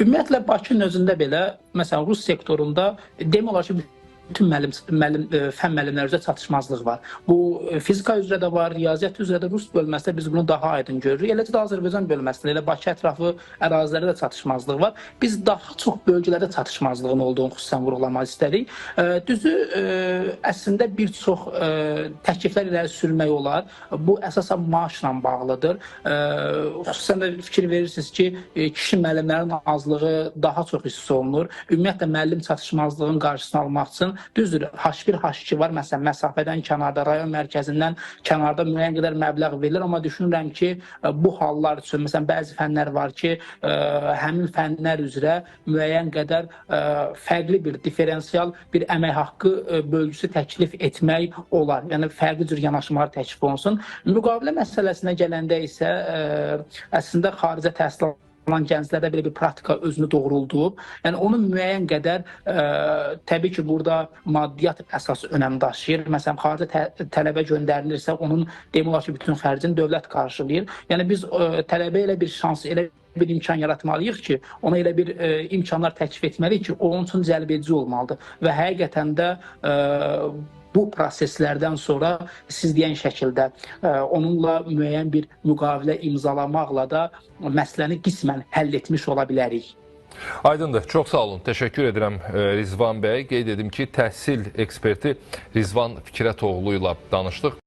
Ümumiyyətlə Bakının özündə belə, məsələn, rus sektorunda demək olar ki, bütün fən müəllimləri üzrə çatışmazlıq var. Bu fizika üzrə də var, riyaziyyat üzrə də rus bölməsində biz bunu daha aydın görürük. Eləcə də Azərbaycan bölməsində, elə Bakı ətrafı ərazilərdə də çatışmazlıq var. Biz daha çox bölgələrdə çatışmazlığın olduğunu xüsusən vurğulamaq istədik. Düzü, əslində bir çox təkliflər irəli sürmək olar. Bu əsasən maaşla bağlıdır. Xüsusən də fikir verirsiniz ki, kişi müəllimlərin azlığı daha çox hiss olunur. Ümumiyyətlə, müəllim çatışmazlığın qarşısını almaq üçün düzdür, H1, H2 var, məsələn, məsafədən kənarda, rayon mərkəzindən kənarda müəyyən qədər məbləğ verilir, amma düşünürəm ki, bu hallar üçün, məsələn, bəzi fənlər var ki, həmin fənlər üzrə müəyyən qədər fərqli bir, diferensial bir əmək haqqı bölgüsü təklif etmək olar. Yəni, fərqli cür yanaşmalar təklif olunsun. Müqavilə məsələsinə gələndə isə əslində xaricə təhsil alan gənclərdə belə bir praktika özünü doğruldub. Yəni, onun müəyyən qədər, təbii ki, burada maddiyyat əsas önəm daşıyır. Məsələn, xaricə tələbə göndərilirsə, onun demək olar ki, bütün xərcini dövlət qarşılayır. Yəni, biz tələbə elə bir şans, elə bir imkan yaratmalıyıq ki, ona elə bir imkanlar təklif etməliyik ki, onun üçün cəlbedici olmalıdır. Və həqiqətən də bu proseslərdən sonra siz deyən şəkildə onunla müəyyən bir müqavilə imzalamaqla da məsələni qismən həll etmiş ola bilərik. Aydındır. Çox sağ olun. Təşəkkür edirəm Rizvan bəy. Qeyd edim ki, təhsil eksperti Rizvan Fikrətoğlu ilə danışdıq.